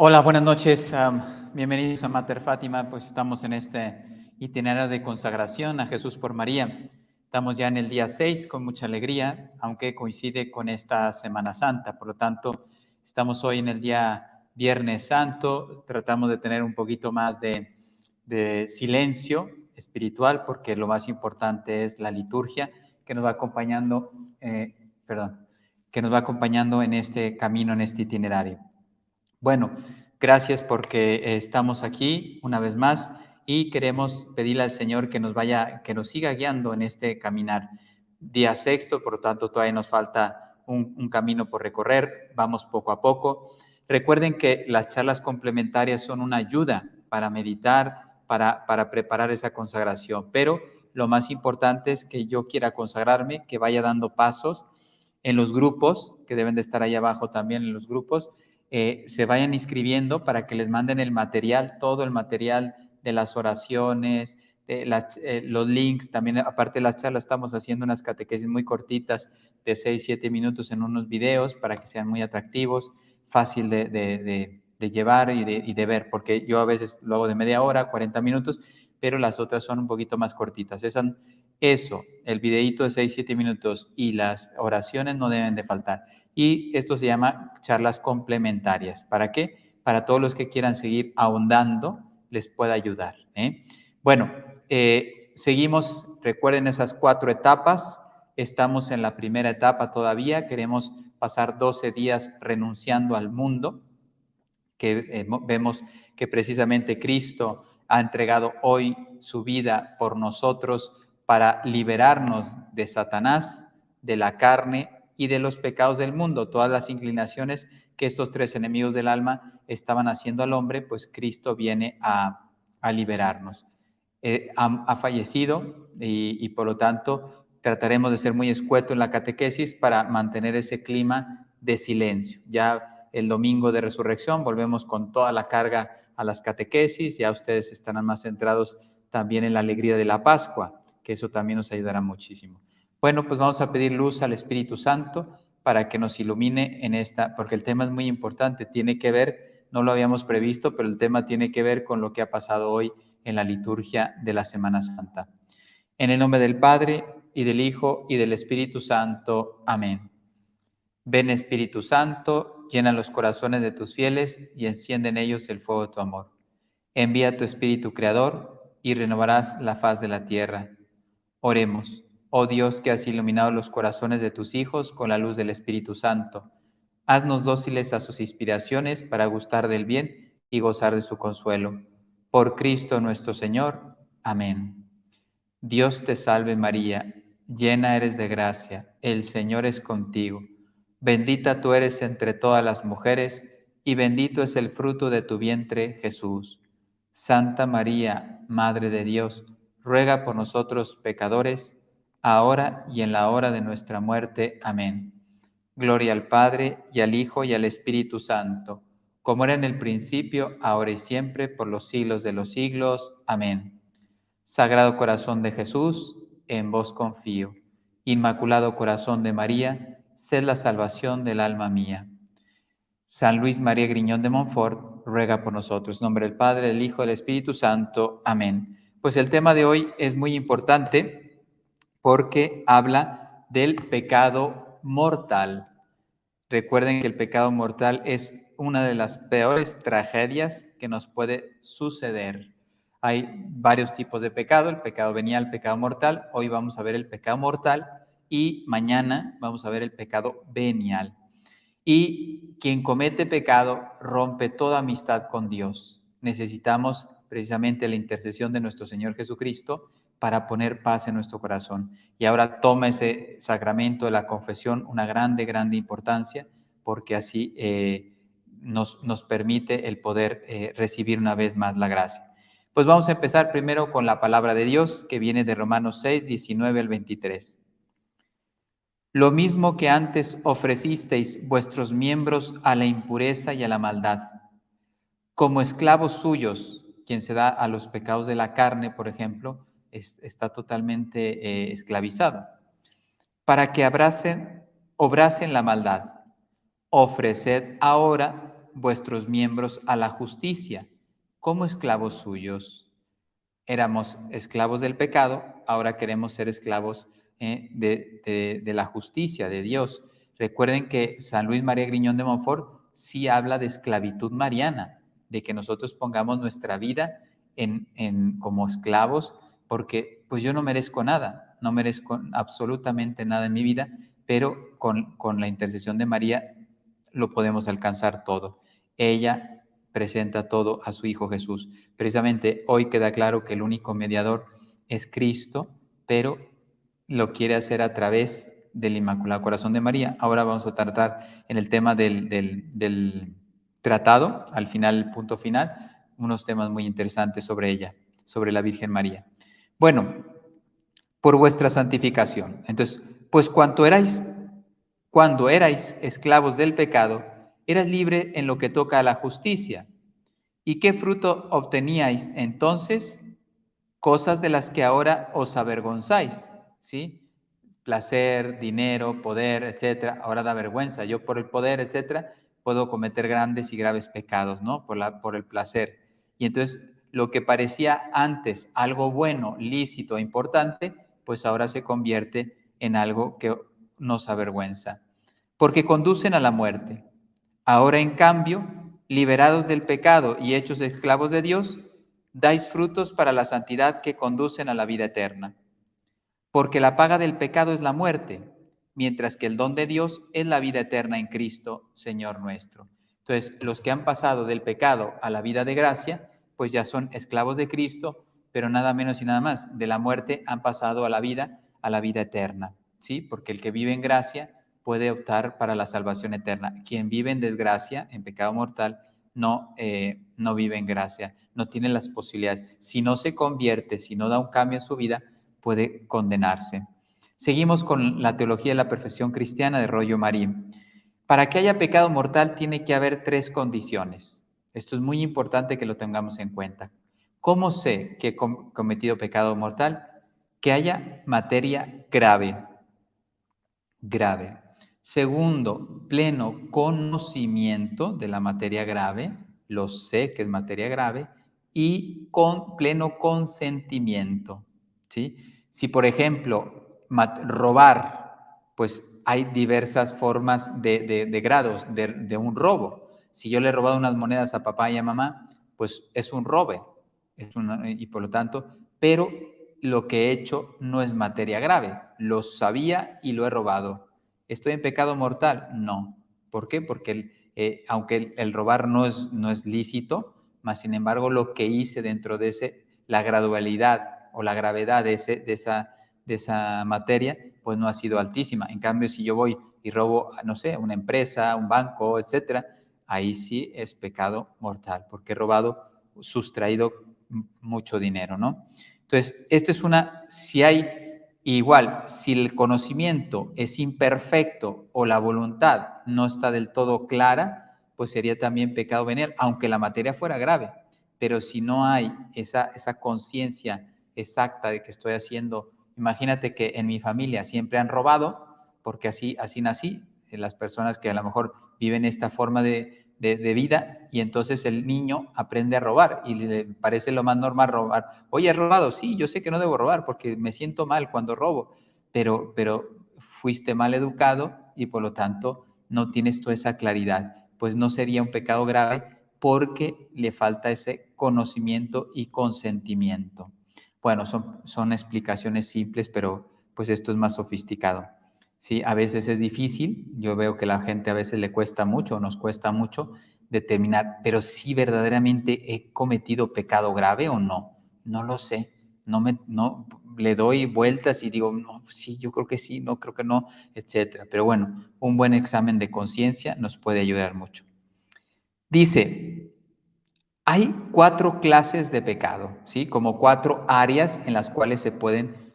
Hola, buenas noches. Bienvenidos a Mater Fátima. Pues estamos en este itinerario de consagración a Jesús por María. Estamos ya en el día 6 con mucha alegría, aunque coincide con esta Semana Santa. Por lo tanto, estamos hoy en el día Viernes Santo. Tratamos de tener un poquito más de silencio espiritual, porque lo más importante es la liturgia que nos va acompañando, que nos va acompañando en este camino, en este itinerario. Bueno, gracias porque estamos aquí una vez más y queremos pedirle al Señor que nos siga guiando en este caminar. Día sexto, por lo tanto todavía nos falta un camino por recorrer, vamos poco a poco. Recuerden que las charlas complementarias son una ayuda para meditar, para preparar esa consagración, pero lo más importante es que yo quiera consagrarme, que vaya dando pasos en los grupos, que deben de estar ahí abajo también en los grupos, se vayan inscribiendo para que les manden el material, todo el material de las oraciones, los links, también aparte de las charlas estamos haciendo unas catequesis muy cortitas de 6-7 minutos en unos videos para que sean muy atractivos, fácil de llevar y de ver, porque yo a veces lo hago de media hora, 40 minutos, pero las otras son un poquito más cortitas. Eso, el videíto de 6-7 minutos y las oraciones no deben de faltar. Y esto se llama charlas complementarias. ¿Para qué? Para todos los que quieran seguir ahondando, les pueda ayudar. Bueno, seguimos, recuerden esas 4 etapas. Estamos en la primera etapa todavía. Queremos pasar 12 días renunciando al mundo, que vemos que precisamente Cristo ha entregado hoy su vida por nosotros para liberarnos de Satanás, de la carne y de los pecados del mundo. Todas las inclinaciones que estos 3 enemigos del alma estaban haciendo al hombre, pues Cristo viene a liberarnos. Ha fallecido y por lo tanto trataremos de ser muy escuetos en la catequesis para mantener ese clima de silencio. Ya el domingo de resurrección volvemos con toda la carga a las catequesis, ya ustedes estarán más centrados también en la alegría de la Pascua, que eso también nos ayudará muchísimo. Bueno, pues vamos a pedir luz al Espíritu Santo para que nos ilumine en esta, porque el tema es muy importante, tiene que ver, no lo habíamos previsto, pero el tema tiene que ver con lo que ha pasado hoy en la liturgia de la Semana Santa. En el nombre del Padre, y del Hijo, y del Espíritu Santo. Amén. Ven, Espíritu Santo, llena los corazones de tus fieles y enciende en ellos el fuego de tu amor. Envía tu Espíritu Creador y renovarás la faz de la tierra. Oremos. Oh Dios, que has iluminado los corazones de tus hijos con la luz del Espíritu Santo, haznos dóciles a sus inspiraciones para gustar del bien y gozar de su consuelo. Por Cristo nuestro Señor. Amén. Dios te salve María, llena eres de gracia, el Señor es contigo. Bendita tú eres entre todas las mujeres, y bendito es el fruto de tu vientre, Jesús. Santa María, Madre de Dios, ruega por nosotros pecadores, ahora y en la hora de nuestra muerte. Amén. Gloria al Padre, y al Hijo, y al Espíritu Santo, como era en el principio, ahora y siempre, por los siglos de los siglos. Amén. Sagrado Corazón de Jesús, en vos confío. Inmaculado Corazón de María, sed la salvación del alma mía. San Luis María Griñón de Montfort, ruega por nosotros. En nombre del Padre, del Hijo, del Espíritu Santo. Amén. Pues el tema de hoy es muy importante porque habla del pecado mortal. Recuerden que el pecado mortal es una de las peores tragedias que nos puede suceder. Hay varios tipos de pecado, el pecado venial, el pecado mortal. Hoy vamos a ver el pecado mortal y mañana vamos a ver el pecado venial. Y quien comete pecado rompe toda amistad con Dios. Necesitamos precisamente la intercesión de nuestro Señor Jesucristo para poner paz en nuestro corazón. Y ahora toma ese sacramento de la confesión una grande importancia, porque así nos permite el poder recibir una vez más la gracia. Pues vamos a empezar primero con la palabra de Dios, que viene de Romanos 6, 19 al 23. Lo mismo que antes ofrecisteis vuestros miembros a la impureza y a la maldad, como esclavos suyos, quien se da a los pecados de la carne, por ejemplo, está totalmente esclavizado, para que obrasen la maldad. Ofreced ahora vuestros miembros a la justicia, como esclavos suyos. Éramos esclavos del pecado, ahora queremos ser esclavos de la justicia, de Dios. Recuerden que San Luis María Griñón de Montfort sí habla de esclavitud mariana, de que nosotros pongamos nuestra vida como esclavos, porque pues yo no merezco nada, no merezco absolutamente nada en mi vida, pero con la intercesión de María lo podemos alcanzar todo. Ella presenta todo a su Hijo Jesús. Precisamente hoy queda claro que el único mediador es Cristo, pero lo quiere hacer a través del Inmaculado Corazón de María. Ahora vamos a tratar en el tema del tratado, al final, el punto final, unos temas muy interesantes sobre ella, sobre la Virgen María. Bueno, por vuestra santificación. Entonces, pues cuando erais esclavos del pecado, eras libre en lo que toca a la justicia. ¿Y qué fruto obteníais entonces? Cosas de las que ahora os avergonzáis, ¿sí? Placer, dinero, poder, etcétera. Ahora da vergüenza. Yo por el poder, etcétera, puedo cometer grandes y graves pecados, ¿no? Por el placer. Y entonces, lo que parecía antes algo bueno, lícito, importante, pues ahora se convierte en algo que nos avergüenza. Porque conducen a la muerte. Ahora, en cambio, liberados del pecado y hechos esclavos de Dios, dais frutos para la santidad que conducen a la vida eterna. Porque la paga del pecado es la muerte, mientras que el don de Dios es la vida eterna en Cristo, Señor nuestro. Entonces, los que han pasado del pecado a la vida de gracia, pues ya son esclavos de Cristo, pero nada menos y nada más, de la muerte han pasado a la vida eterna, ¿sí? Porque el que vive en gracia puede optar para la salvación eterna. Quien vive en desgracia, en pecado mortal, no vive en gracia, no tiene las posibilidades. Si no se convierte, si no da un cambio en su vida, puede condenarse. Seguimos con la teología de la perfección cristiana de Rollo Marín. Para que haya pecado mortal tiene que haber 3 condiciones. Esto es muy importante que lo tengamos en cuenta. ¿Cómo sé que he cometido pecado mortal? Que haya materia grave. Grave. Segundo, pleno conocimiento de la materia grave. Lo sé que es materia grave. Y con pleno consentimiento. ¿Sí? Si, por ejemplo, robar, pues hay diversas formas de grados de un robo. Si yo le he robado unas monedas a papá y a mamá, pues es un robo, y por lo tanto, pero lo que he hecho no es materia grave, lo sabía y lo he robado. ¿Estoy en pecado mortal? No. ¿Por qué? Porque aunque el robar no es lícito, mas sin embargo lo que hice dentro de la gradualidad o la gravedad de esa materia, pues no ha sido altísima. En cambio, si yo voy y robo, no sé, una empresa, un banco, etcétera, ahí sí es pecado mortal, porque he robado, sustraído mucho dinero, ¿no? Entonces, esto es si el conocimiento es imperfecto o la voluntad no está del todo clara, pues sería también pecado venial, aunque la materia fuera grave. Pero si no hay esa conciencia exacta de que estoy haciendo, imagínate que en mi familia siempre han robado, porque así nací, las personas que a lo mejor viven esta forma de vida, y entonces el niño aprende a robar y le parece lo más normal robar. Oye, ¿has robado? Sí, yo sé que no debo robar porque me siento mal cuando robo, pero fuiste mal educado y por lo tanto no tienes toda esa claridad. Pues no sería un pecado grave porque le falta ese conocimiento y consentimiento. Bueno, son explicaciones simples, pero pues esto es más sofisticado. Sí, a veces es difícil, yo veo que a la gente a veces le cuesta mucho, nos cuesta mucho determinar, pero si verdaderamente he cometido pecado grave o no, no lo sé, no le doy vueltas y digo, no, sí, yo creo que sí, no, creo que no, etcétera. Pero bueno, un buen examen de conciencia nos puede ayudar mucho. Dice, hay 4 clases de pecado, ¿sí? Como 4 áreas en las cuales se pueden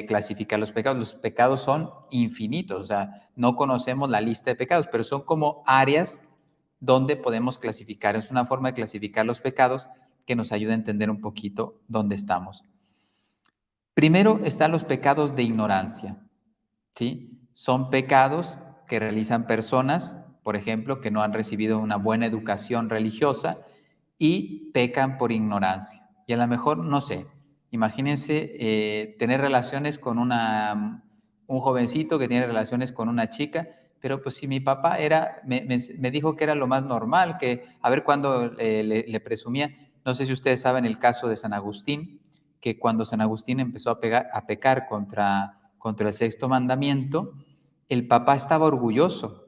clasificar los pecados. Los pecados son infinitos, o sea, no conocemos la lista de pecados, pero son como áreas donde podemos clasificar. Es una forma de clasificar los pecados que nos ayuda a entender un poquito dónde estamos. Primero están los pecados de ignorancia, ¿sí? Son pecados que realizan personas por ejemplo, que no han recibido una buena educación religiosa y pecan por ignorancia. Y a lo mejor, no sé, imagínense tener relaciones con un jovencito que tiene relaciones con una chica, pero pues si mi papá me dijo que era lo más normal, que a ver cuándo le presumía. No sé si ustedes saben el caso de San Agustín, que cuando San Agustín empezó a pecar contra el sexto mandamiento, el papá estaba orgulloso.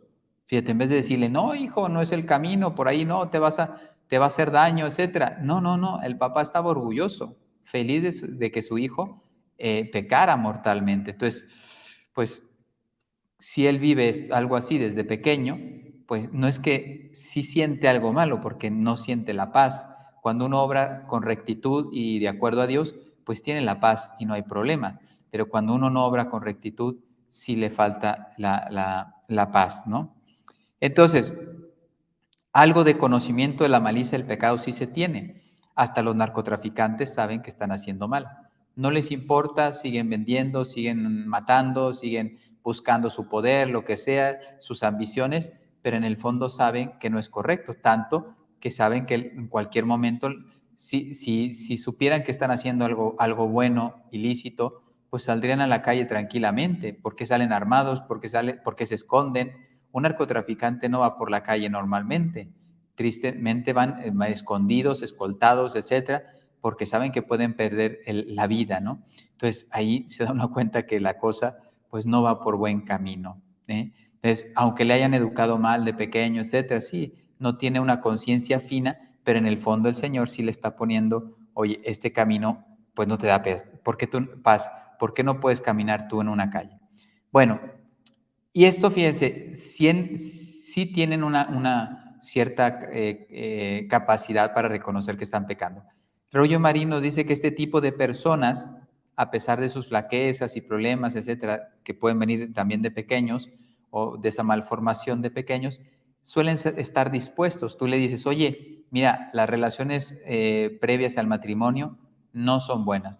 Fíjate, en vez de decirle, no, hijo, no es el camino, por ahí no, te va a hacer daño, etcétera. No, no, no, el papá estaba orgulloso, feliz de que su hijo pecara mortalmente. Entonces, pues, si él vive algo así desde pequeño, pues no es que sí siente algo malo, porque no siente la paz. Cuando uno obra con rectitud y de acuerdo a Dios, pues tiene la paz y no hay problema. Pero cuando uno no obra con rectitud, sí le falta la paz, ¿no? Entonces, algo de conocimiento de la malicia del pecado sí se tiene. Hasta los narcotraficantes saben que están haciendo mal. No les importa, siguen vendiendo, siguen matando, siguen buscando su poder, lo que sea, sus ambiciones, pero en el fondo saben que no es correcto, tanto que saben que en cualquier momento, si supieran que están haciendo algo bueno, ilícito, pues saldrían a la calle tranquilamente. ¿Por qué salen armados? ¿Por qué se esconden? Un narcotraficante no va por la calle normalmente, tristemente van escondidos, escoltados, etcétera, porque saben que pueden perder la vida, ¿no? Entonces ahí se da una cuenta que la cosa pues no va por buen camino, ¿eh? Entonces, aunque le hayan educado mal de pequeño, etcétera, sí, no tiene una conciencia fina, pero en el fondo el Señor sí le está poniendo, oye, este camino pues no te da paz, ¿por qué no puedes caminar tú en una calle? Bueno, y esto, fíjense, sí tienen una cierta capacidad para reconocer que están pecando. Rollo Marín nos dice que este tipo de personas, a pesar de sus flaquezas y problemas, etcétera, que pueden venir también de pequeños o de esa malformación de pequeños, suelen estar dispuestos. Tú le dices, oye, mira, las relaciones previas al matrimonio no son buenas.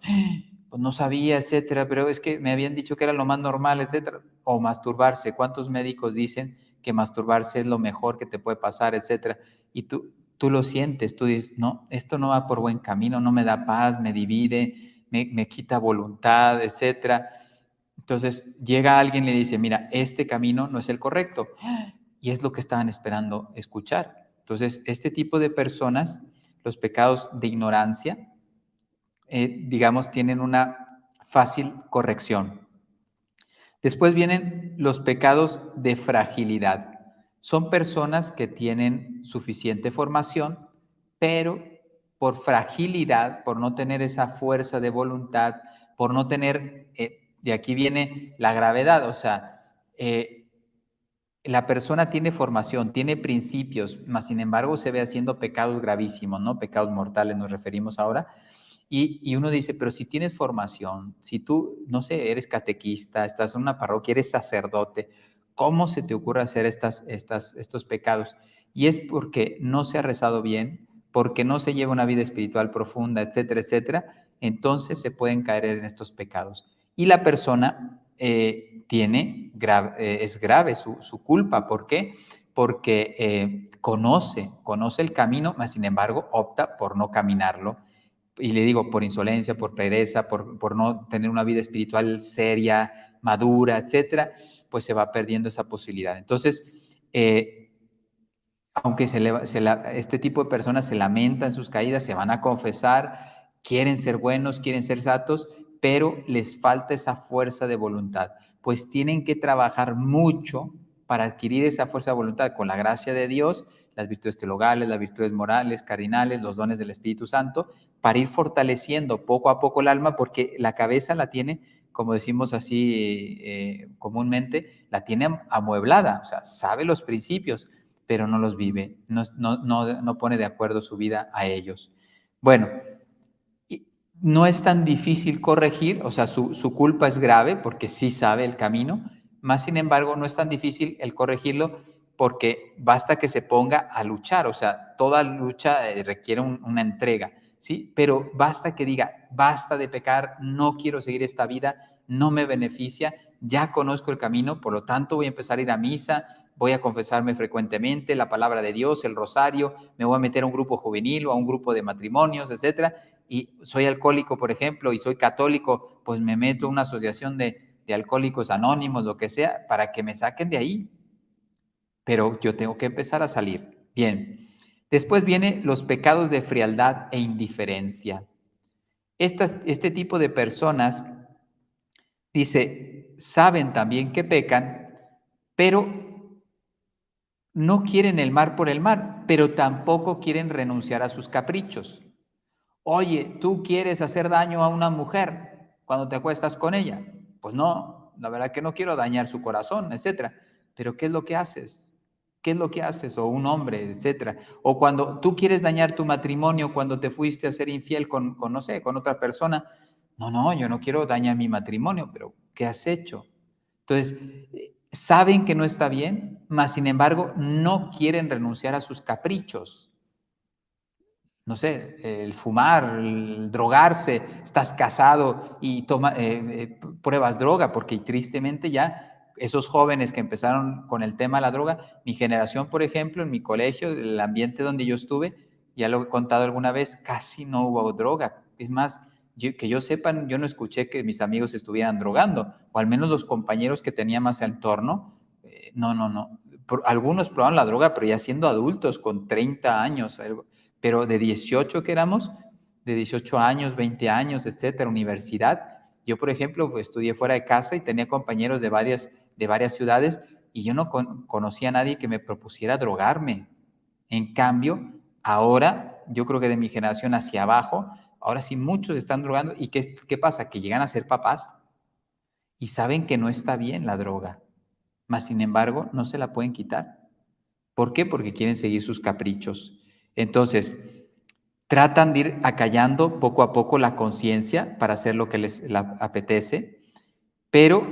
Pues no sabía, etcétera, pero es que me habían dicho que era lo más normal, etcétera. O masturbarse. ¿Cuántos médicos dicen que masturbarse es lo mejor que te puede pasar, etcétera? Y tú lo sientes, tú dices, no, esto no va por buen camino, no me da paz, me divide, me quita voluntad, etcétera. Entonces llega alguien y le dice, mira, este camino no es el correcto. Y es lo que estaban esperando escuchar. Entonces, este tipo de personas, los pecados de ignorancia, digamos, tienen una fácil corrección. Después vienen los pecados de fragilidad. Son personas que tienen suficiente formación, pero por fragilidad, por no tener esa fuerza de voluntad, por no tener, de aquí viene la gravedad, o sea, la persona tiene formación, tiene principios, mas sin embargo se ve haciendo pecados gravísimos, ¿no? Pecados mortales nos referimos ahora. Y uno dice, pero si tienes formación, si tú, no sé, eres catequista, estás en una parroquia, eres sacerdote, ¿cómo se te ocurre hacer estos pecados? Y es porque no se ha rezado bien, porque no se lleva una vida espiritual profunda, etcétera, etcétera. Entonces se pueden caer en estos pecados. Y la persona es grave su culpa. ¿Por qué? Porque conoce el camino, mas sin embargo opta por no caminarlo. Y le digo, por insolencia, por pereza, por no tener una vida espiritual seria, madura, etcétera, pues se va perdiendo esa posibilidad. Entonces, aunque este tipo de personas se lamentan sus caídas, se van a confesar, quieren ser buenos, quieren ser santos, pero les falta esa fuerza de voluntad, pues tienen que trabajar mucho para adquirir esa fuerza de voluntad con la gracia de Dios, las virtudes teologales, las virtudes morales, cardinales, los dones del Espíritu Santo, para ir fortaleciendo poco a poco el alma, porque la cabeza la tiene, como decimos así comúnmente, la tiene amueblada, o sea, sabe los principios, pero no los vive, no pone de acuerdo su vida a ellos. Bueno, no es tan difícil corregir, o sea, su culpa es grave porque sí sabe el camino, más sin embargo no es tan difícil el corregirlo porque basta que se ponga a luchar, o sea, toda lucha requiere una entrega, ¿sí? Pero basta que diga, basta de pecar, no quiero seguir esta vida, no me beneficia, ya conozco el camino, por lo tanto voy a empezar a ir a misa, voy a confesarme frecuentemente, la palabra de Dios, el rosario, me voy a meter a un grupo juvenil o a un grupo de matrimonios, etcétera, y soy alcohólico, por ejemplo, y soy católico, pues me meto a una asociación de alcohólicos anónimos, lo que sea, para que me saquen de ahí. Pero yo tengo que empezar a salir. Bien. Después vienen los pecados de frialdad e indiferencia. Este tipo de personas, dice, saben también que pecan, pero no quieren el mal por el mal, pero tampoco quieren renunciar a sus caprichos. Oye, ¿tú quieres hacer daño a una mujer cuando te acuestas con ella? Pues no, la verdad que no quiero dañar su corazón, etcétera. Pero ¿qué es lo que haces? ¿Qué es lo que haces? O un hombre, etcétera. O cuando tú quieres dañar tu matrimonio, cuando te fuiste a ser infiel no sé, con otra persona. No, yo no quiero dañar mi matrimonio, pero ¿qué has hecho? Entonces, saben que no está bien, mas sin embargo no quieren renunciar a sus caprichos. No sé, el fumar, el drogarse, estás casado y pruebas droga, porque tristemente ya esos jóvenes que empezaron con el tema de la droga, mi generación, por ejemplo, en mi colegio, el ambiente donde yo estuve, ya lo he contado alguna vez, casi no hubo droga. Es más, que yo sepa, yo no escuché que mis amigos estuvieran drogando, o al menos los compañeros que tenía más al torno, no. Algunos probaron la droga, pero ya siendo adultos, con 30 años, pero de 18 que éramos, de 18 años, 20 años, etcétera, universidad. Yo, por ejemplo, pues, estudié fuera de casa y tenía compañeros de varias ciudades y yo no conocía a nadie que me propusiera drogarme. En cambio, ahora, yo creo que de mi generación hacia abajo, ahora sí muchos están drogando. ¿Y qué pasa? Que llegan a ser papás y saben que no está bien la droga, mas sin embargo no se la pueden quitar. ¿Por qué? Porque quieren seguir sus caprichos. Entonces, tratan de ir acallando poco a poco la conciencia para hacer lo que les apetece, pero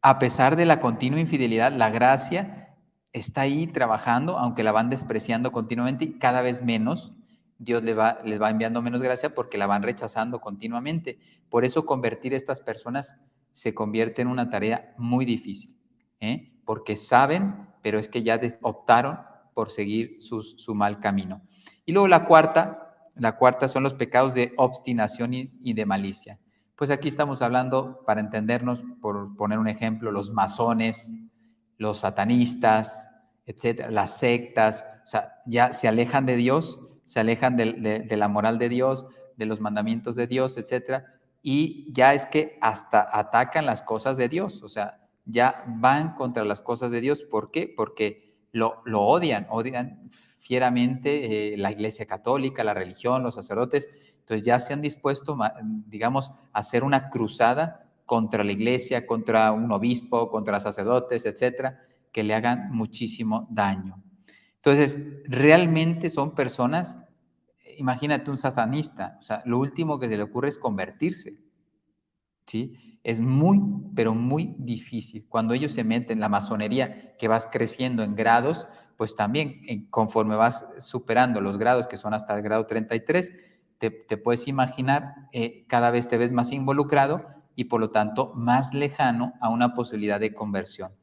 a pesar de la continua infidelidad, la gracia está ahí trabajando, aunque la van despreciando continuamente y cada vez menos. Dios les va enviando menos gracia porque la van rechazando continuamente. Por eso convertir a estas personas se convierte en una tarea muy difícil, porque saben, pero es que ya optaron por seguir su mal camino. Y luego la cuarta son los pecados de obstinación y de malicia. Pues aquí estamos hablando, para entendernos, por poner un ejemplo, los masones, los satanistas, etcétera, las sectas, o sea, ya se alejan de Dios, se alejan de la moral de Dios, de los mandamientos de Dios, etcétera, y ya es que hasta atacan las cosas de Dios, o sea, ya van contra las cosas de Dios. ¿Por qué? Porque lo odian fieramente la Iglesia Católica, la religión, los sacerdotes. Entonces ya se han dispuesto, digamos, a hacer una cruzada contra la Iglesia, contra un obispo, contra sacerdotes, etcétera, que le hagan muchísimo daño. Entonces, realmente son personas, imagínate un satanista, o sea, lo último que se le ocurre es convertirse, ¿sí? Es muy, pero muy difícil. Cuando ellos se meten en la masonería, que vas creciendo en grados, pues también conforme vas superando los grados, que son hasta el grado 33, te puedes imaginar, cada vez te ves más involucrado y por lo tanto más lejano a una posibilidad de conversión.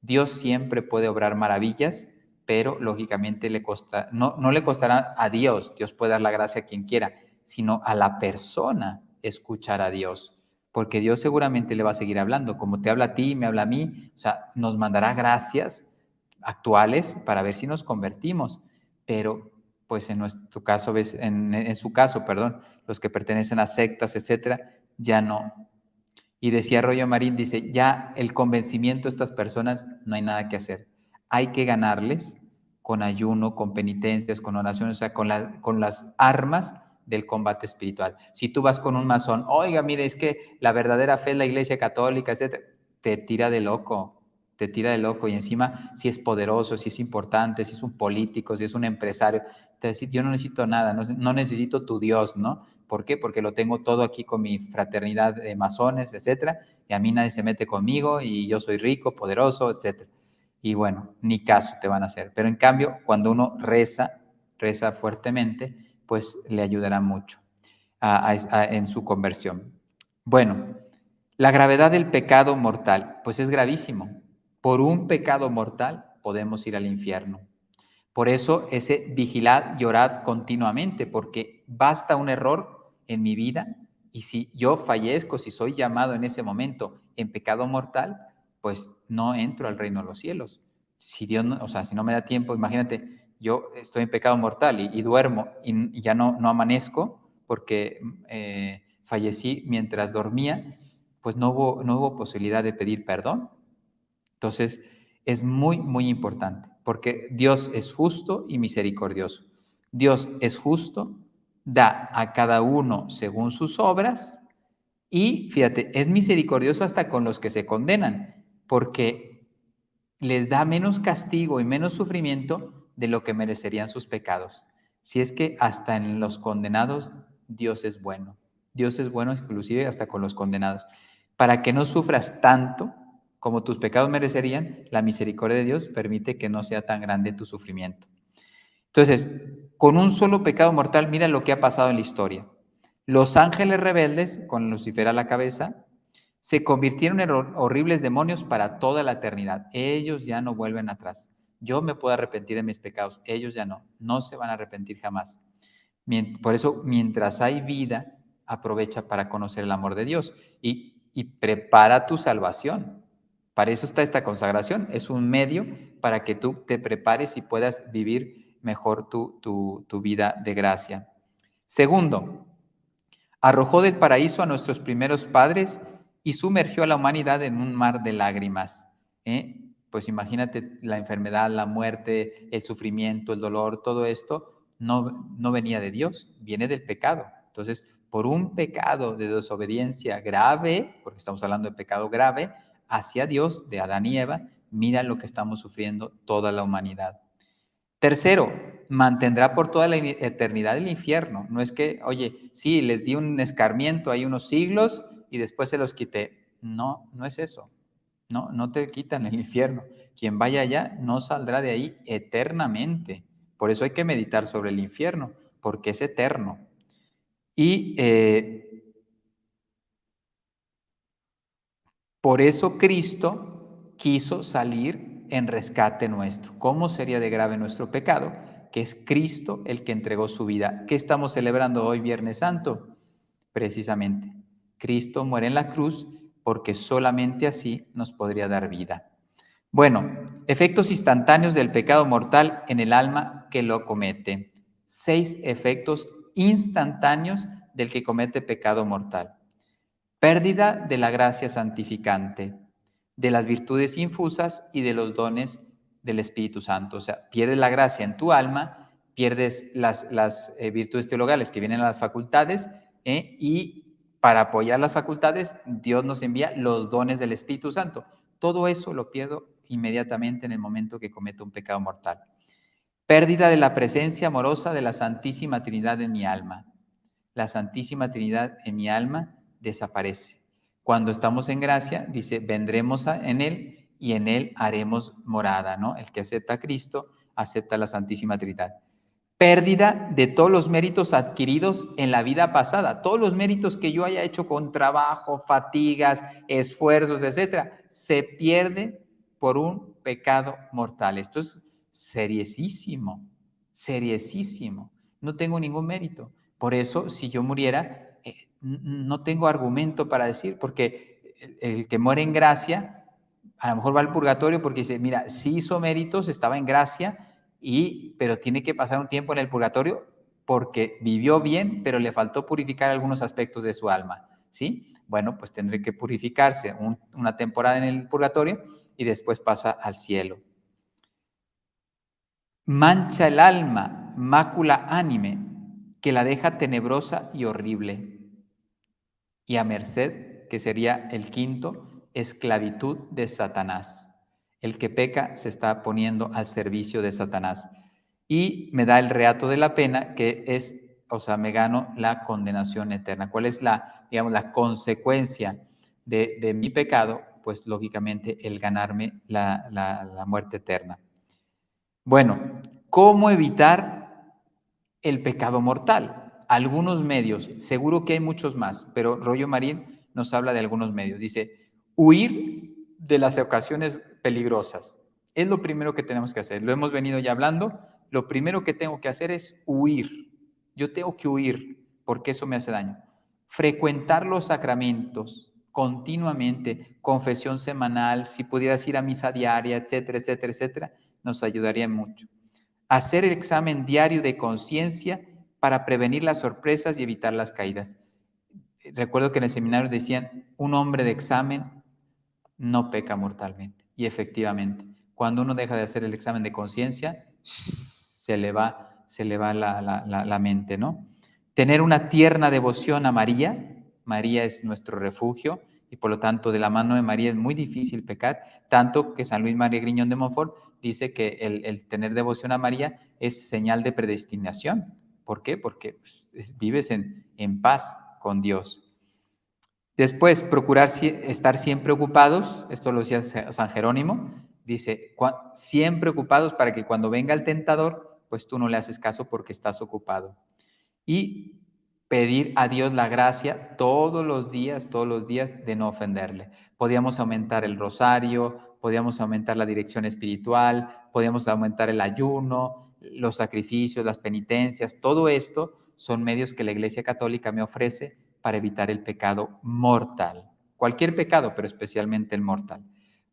Dios siempre puede obrar maravillas, pero lógicamente no le costará a Dios, Dios puede dar la gracia a quien quiera, sino a la persona escuchar a Dios, porque Dios seguramente le va a seguir hablando, como te habla a ti, me habla a mí, o sea, nos mandará gracias actuales para ver si nos convertimos, pero pues en nuestro caso, en su caso, perdón, los que pertenecen a sectas, etcétera, ya no. Y decía Rollo Marín, dice, ya el convencimiento de estas personas no hay nada que hacer. Hay que ganarles con ayuno, con penitencias, con oraciones, o sea, con las armas del combate espiritual. Si tú vas con un masón, oiga, mire, es que la verdadera fe es la Iglesia Católica, etcétera, te tira de loco, y encima si es poderoso, si es importante, si es un político, si es un empresario, te dice, yo no necesito nada, no necesito tu Dios, ¿no? ¿Por qué? Porque lo tengo todo aquí con mi fraternidad de masones, etcétera, y a mí nadie se mete conmigo y yo soy rico, poderoso, etcétera. Y bueno, ni caso te van a hacer. Pero en cambio, cuando uno reza fuertemente, pues le ayudará mucho en su conversión. Bueno, la gravedad del pecado mortal, pues es gravísimo. Por un pecado mortal podemos ir al infierno. Por eso ese vigilad y orad continuamente, porque basta un error en mi vida y si yo fallezco, si soy llamado en ese momento en pecado mortal, pues no entro al reino de los cielos. Si Dios, no, o sea, si no me da tiempo, imagínate, yo estoy en pecado mortal y duermo y ya no amanezco porque fallecí mientras dormía, pues no hubo posibilidad de pedir perdón. Entonces, es muy, muy importante, porque Dios es justo y misericordioso. Dios es justo, da a cada uno según sus obras y, fíjate, es misericordioso hasta con los que se condenan, porque les da menos castigo y menos sufrimiento de lo que merecerían sus pecados. Si es que hasta en los condenados Dios es bueno. Dios es bueno inclusive hasta con los condenados. Para que no sufras tanto como tus pecados merecerían, la misericordia de Dios permite que no sea tan grande tu sufrimiento. Entonces, con un solo pecado mortal, mira lo que ha pasado en la historia. Los ángeles rebeldes, con Lucifer a la cabeza, se convirtieron en horribles demonios para toda la eternidad. Ellos ya no vuelven atrás. Yo me puedo arrepentir de mis pecados, ellos ya no se van a arrepentir jamás. Por eso, mientras hay vida, aprovecha para conocer el amor de Dios y prepara tu salvación. Para eso está esta consagración. Es un medio para que tú te prepares y puedas vivir mejor tu vida de gracia. Segundo, arrojó del paraíso a nuestros primeros padres y sumergió a la humanidad en un mar de lágrimas. Pues imagínate la enfermedad, la muerte, el sufrimiento, el dolor, todo esto no venía de Dios, viene del pecado. Entonces, por un pecado de desobediencia grave, porque estamos hablando de pecado grave, hacia Dios, de Adán y Eva, mira lo que estamos sufriendo toda la humanidad. Tercero, mantendrá por toda la eternidad el infierno. No es que, oye, sí, les di un escarmiento ahí unos siglos y después se los quité. No es eso. No te quitan el infierno. Quien vaya allá no saldrá de ahí eternamente. Por eso hay que meditar sobre el infierno, porque es eterno. Y por eso Cristo quiso salir en rescate nuestro. ¿Cómo sería de grave nuestro pecado? Que es Cristo el que entregó su vida. ¿Qué estamos celebrando hoy, Viernes Santo? Precisamente, Cristo muere en la cruz porque solamente así nos podría dar vida. Bueno, efectos instantáneos del pecado mortal en el alma que lo comete. 6 efectos instantáneos del que comete pecado mortal. Pérdida de la gracia santificante, de las virtudes infusas y de los dones del Espíritu Santo. O sea, pierdes la gracia en tu alma, pierdes las virtudes teologales que vienen a las facultades y para apoyar las facultades Dios nos envía los dones del Espíritu Santo. Todo eso lo pierdo inmediatamente en el momento que cometo un pecado mortal. Pérdida de la presencia amorosa de la Santísima Trinidad en mi alma. La Santísima Trinidad en mi alma desaparece. Cuando estamos en gracia, dice, vendremos en Él y en Él haremos morada, ¿no? El que acepta a Cristo, acepta la Santísima Trinidad. Pérdida de todos los méritos adquiridos en la vida pasada. Todos los méritos que yo haya hecho con trabajo, fatigas, esfuerzos, etcétera, se pierde por un pecado mortal. Esto es seriosísimo, seriosísimo. No tengo ningún mérito. Por eso, si yo muriera, no tengo argumento para decir, porque el que muere en gracia, a lo mejor va al purgatorio porque dice, mira, sí hizo méritos, estaba en gracia, pero tiene que pasar un tiempo en el purgatorio porque vivió bien, pero le faltó purificar algunos aspectos de su alma, ¿sí? Bueno, pues tendré que purificarse una temporada en el purgatorio y después pasa al cielo. Mancha el alma, mácula ánime, que la deja tenebrosa y horrible. Y a merced, que sería el quinto, esclavitud de Satanás. El que peca se está poniendo al servicio de Satanás. Y me da el reato de la pena, que es, o sea, me gano la condenación eterna. ¿Cuál es la consecuencia de mi pecado? Pues lógicamente el ganarme la muerte eterna. Bueno, ¿cómo evitar el pecado mortal? Algunos medios, seguro que hay muchos más, pero Rollo Marín nos habla de algunos medios. Dice, huir de las ocasiones peligrosas. Es lo primero que tenemos que hacer. Lo hemos venido ya hablando. Lo primero que tengo que hacer es huir. Yo tengo que huir porque eso me hace daño. Frecuentar los sacramentos continuamente, confesión semanal, si pudieras ir a misa diaria, etcétera, etcétera, etcétera, nos ayudaría mucho. Hacer el examen diario de conciencia para prevenir las sorpresas y evitar las caídas. Recuerdo que en el seminario decían, un hombre de examen no peca mortalmente. Y efectivamente, cuando uno deja de hacer el examen de conciencia, se le va la mente, ¿no? Tener una tierna devoción a María. María es nuestro refugio y por lo tanto de la mano de María es muy difícil pecar, tanto que San Luis María Griñón de Montfort dice que el tener devoción a María es señal de predestinación. ¿Por qué? Porque vives en paz con Dios. Después, procurar estar siempre ocupados, esto lo decía San Jerónimo, dice, siempre ocupados para que cuando venga el tentador, pues tú no le haces caso porque estás ocupado. Y pedir a Dios la gracia todos los días de no ofenderle. Podíamos aumentar el rosario, podíamos aumentar la dirección espiritual, podíamos aumentar el ayuno, los sacrificios, las penitencias, todo esto son medios que la Iglesia Católica me ofrece para evitar el pecado mortal. Cualquier pecado, pero especialmente el mortal.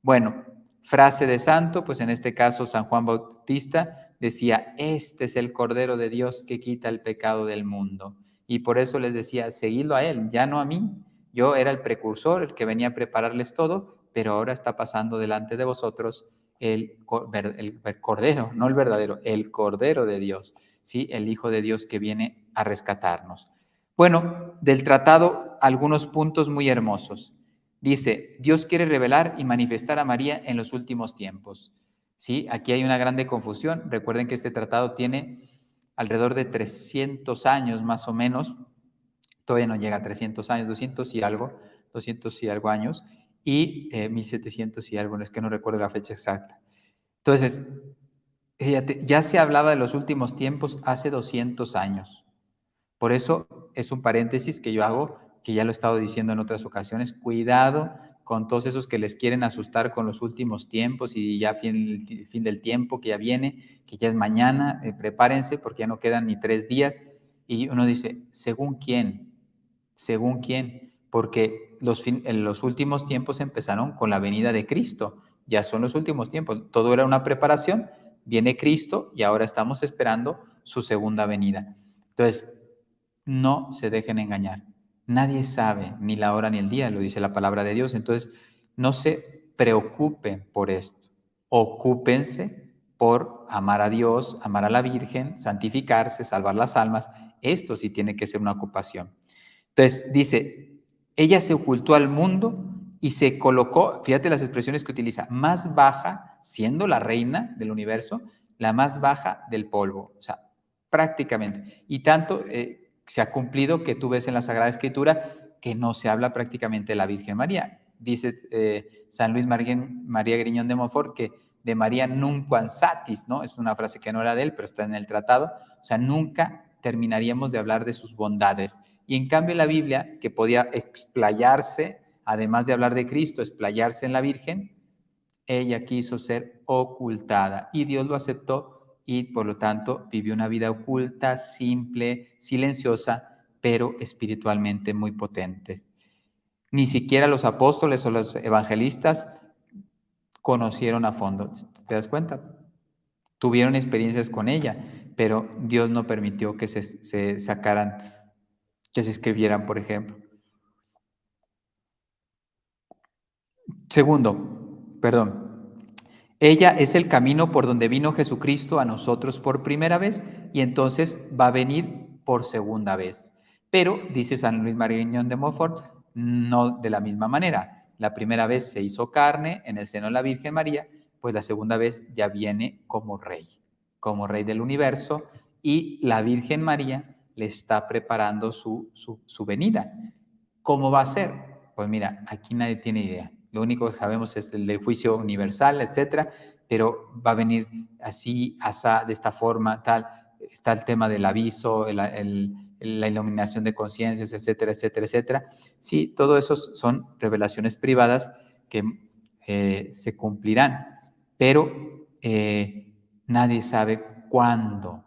Bueno, frase de santo, pues en este caso San Juan Bautista decía, este es el Cordero de Dios que quita el pecado del mundo. Y por eso les decía, seguidlo a él, ya no a mí. Yo era el precursor, el que venía a prepararles todo, pero ahora está pasando delante de vosotros el Cordero, no el verdadero, el Cordero de Dios, ¿sí? El Hijo de Dios que viene a rescatarnos. Bueno, del tratado, algunos puntos muy hermosos. Dice, Dios quiere revelar y manifestar a María en los últimos tiempos. ¿Sí? Aquí hay una grande confusión. Recuerden que este tratado tiene alrededor de 300 años más o menos. Todavía no llega a 300 años, 200 y algo años, y 1700 y algo, es que no recuerdo la fecha exacta. Entonces, ya se hablaba de los últimos tiempos hace 200 años. Por eso es un paréntesis que yo hago, que ya lo he estado diciendo en otras ocasiones, cuidado con todos esos que les quieren asustar con los últimos tiempos y ya fin del tiempo que ya viene, que ya es mañana, prepárense porque ya no quedan ni 3 días. Y uno dice, ¿según quién? ¿Según quién? Porque los últimos tiempos empezaron con la venida de Cristo, ya son los últimos tiempos, todo era una preparación, viene Cristo y ahora estamos esperando su segunda venida. Entonces, no se dejen engañar. Nadie sabe ni la hora ni el día, lo dice la palabra de Dios. Entonces, no se preocupen por esto. Ocúpense por amar a Dios, amar a la Virgen, santificarse, salvar las almas. Esto sí tiene que ser una ocupación. Entonces, dice, ella se ocultó al mundo y se colocó, fíjate las expresiones que utiliza, más baja, siendo la reina del universo, la más baja del polvo. O sea, prácticamente. Y tanto se ha cumplido que tú ves en la Sagrada Escritura que no se habla prácticamente de la Virgen María. Dice San Luis María Griñón de Montfort que de María nunquam satis, ¿no? Es una frase que no era de él, pero está en el tratado. O sea, nunca terminaríamos de hablar de sus bondades. Y en cambio la Biblia, que podía explayarse, además de hablar de Cristo, explayarse en la Virgen, ella quiso ser ocultada y Dios lo aceptó y por lo tanto vivió una vida oculta, simple, silenciosa, pero espiritualmente muy potente. Ni siquiera los apóstoles o los evangelistas conocieron a fondo. ¿Te das cuenta? Tuvieron experiencias con ella, pero Dios no permitió que se sacaran, que se escribieran, por ejemplo. Segundo, ella es el camino por donde vino Jesucristo a nosotros por primera vez y entonces va a venir por segunda vez. Pero, dice San Luis María Griñón de Montfort, no de la misma manera. La primera vez se hizo carne en el seno de la Virgen María, pues la segunda vez ya viene como rey del universo, y la Virgen María le está preparando su venida. ¿Cómo va a ser? Pues mira, aquí nadie tiene idea. Lo único que sabemos es el del juicio universal, etcétera, pero va a venir así, asá, de esta forma, tal. Está el tema del aviso, la iluminación de conciencias, etcétera, etcétera, etcétera. Sí, todo eso son revelaciones privadas que se cumplirán, pero nadie sabe cuándo.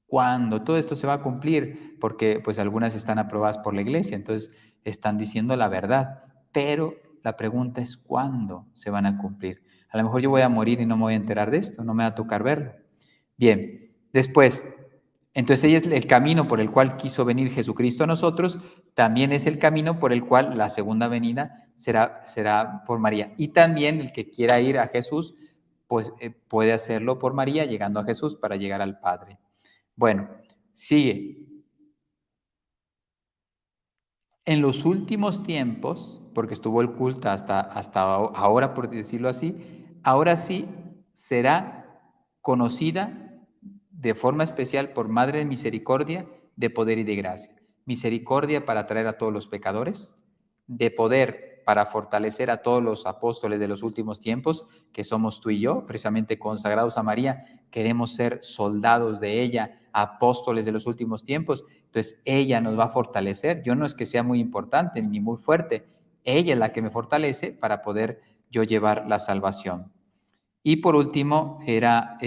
¿Cuándo? Todo esto se va a cumplir porque pues algunas están aprobadas por la iglesia, entonces están diciendo la verdad, pero la pregunta es ¿cuándo se van a cumplir? A lo mejor yo voy a morir y no me voy a enterar de esto, no me va a tocar verlo. Bien, después, entonces ella es el camino por el cual quiso venir Jesucristo a nosotros, también es el camino por el cual la segunda venida será por María. Y también el que quiera ir a Jesús, pues puede hacerlo por María, llegando a Jesús para llegar al Padre. Bueno, sigue. En los últimos tiempos, porque estuvo el culto hasta ahora, por decirlo así, ahora sí será conocida de forma especial por Madre de Misericordia, de poder y de gracia. Misericordia para traer a todos los pecadores, de poder para fortalecer a todos los apóstoles de los últimos tiempos, que somos tú y yo, precisamente consagrados a María, queremos ser soldados de ella, apóstoles de los últimos tiempos. Entonces, ella nos va a fortalecer. Yo no es que sea muy importante ni muy fuerte. Ella es la que me fortalece para poder yo llevar la salvación. Y por último, era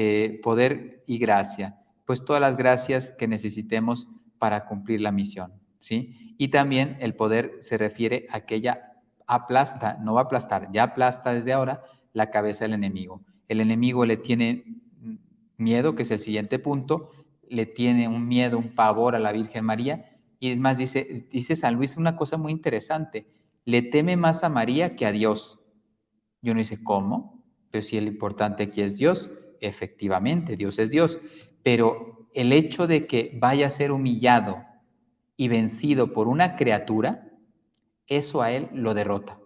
poder y gracia. Pues todas las gracias que necesitemos para cumplir la misión, ¿sí? Y también el poder se refiere a que ella aplasta, no va a aplastar, ya aplasta desde ahora la cabeza del enemigo. El enemigo le tiene miedo, que es el siguiente punto, le tiene un miedo, un pavor a la Virgen María, y es más, dice San Luis una cosa muy interesante, le teme más a María que a Dios. Y uno dice, ¿cómo? Pero si el importante aquí es Dios, efectivamente, Dios es Dios, pero el hecho de que vaya a ser humillado y vencido por una criatura, eso a él lo derrota,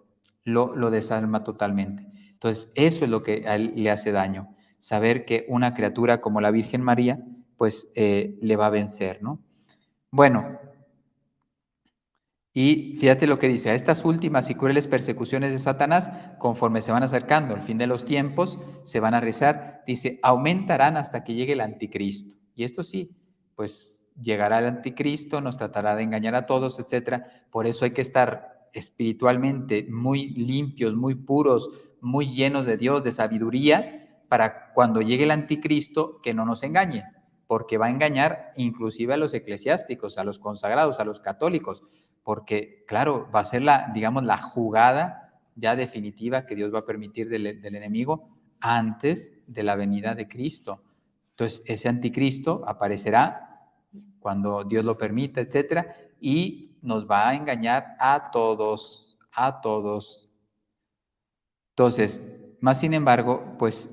lo desarma totalmente. Entonces, eso es lo que a él le hace daño, saber que una criatura como la Virgen María, pues le va a vencer, ¿no? Bueno, y fíjate lo que dice, a estas últimas y crueles persecuciones de Satanás, conforme se van acercando al fin de los tiempos, se van a rezar, dice, aumentarán hasta que llegue el anticristo. Y esto sí, pues llegará el anticristo, nos tratará de engañar a todos, etcétera. Por eso hay que estar espiritualmente muy limpios, muy puros, muy llenos de Dios, de sabiduría, para cuando llegue el anticristo que no nos engañe, porque va a engañar inclusive a los eclesiásticos, a los consagrados, a los católicos, porque, claro, va a ser digamos, la jugada ya definitiva que Dios va a permitir del enemigo antes de la venida de Cristo. Entonces, ese anticristo aparecerá cuando Dios lo permita, etcétera, y nos va a engañar a todos, a todos. Entonces, más sin embargo, pues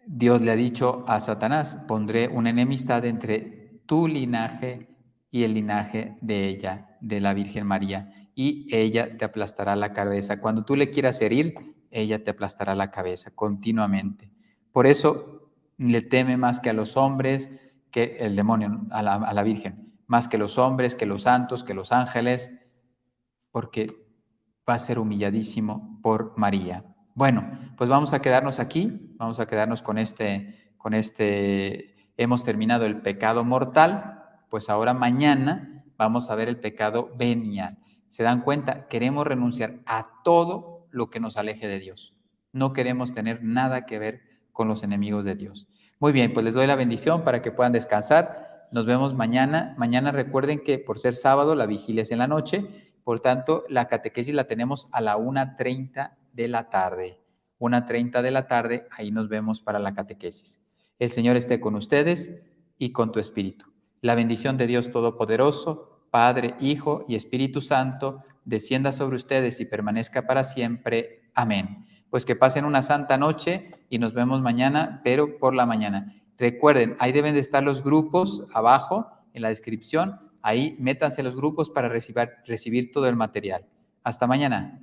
Dios le ha dicho a Satanás, pondré una enemistad entre tu linaje y el linaje de ella, de la Virgen María, y ella te aplastará la cabeza. Cuando tú le quieras herir, ella te aplastará la cabeza continuamente. Por eso le teme más que a los hombres, que el demonio, a la Virgen, más que los hombres, que los santos, que los ángeles, porque va a ser humilladísimo por María. Bueno, pues vamos a quedarnos aquí, vamos a quedarnos con hemos terminado el pecado mortal, pues ahora mañana vamos a ver el pecado venial. ¿Se dan cuenta? Queremos renunciar a todo lo que nos aleje de Dios. No queremos tener nada que ver con los enemigos de Dios. Muy bien, pues les doy la bendición para que puedan descansar. Nos vemos mañana. Mañana recuerden que por ser sábado la vigilia es en la noche. Por tanto, la catequesis la tenemos a la 1:30 de la tarde. 1:30 de la tarde, ahí nos vemos para la catequesis. El Señor esté con ustedes y con tu espíritu. La bendición de Dios Todopoderoso, Padre, Hijo y Espíritu Santo, descienda sobre ustedes y permanezca para siempre. Amén. Pues que pasen una santa noche y nos vemos mañana, pero por la mañana. Recuerden, ahí deben de estar los grupos abajo en la descripción. Ahí métanse los grupos para recibir todo el material. Hasta mañana.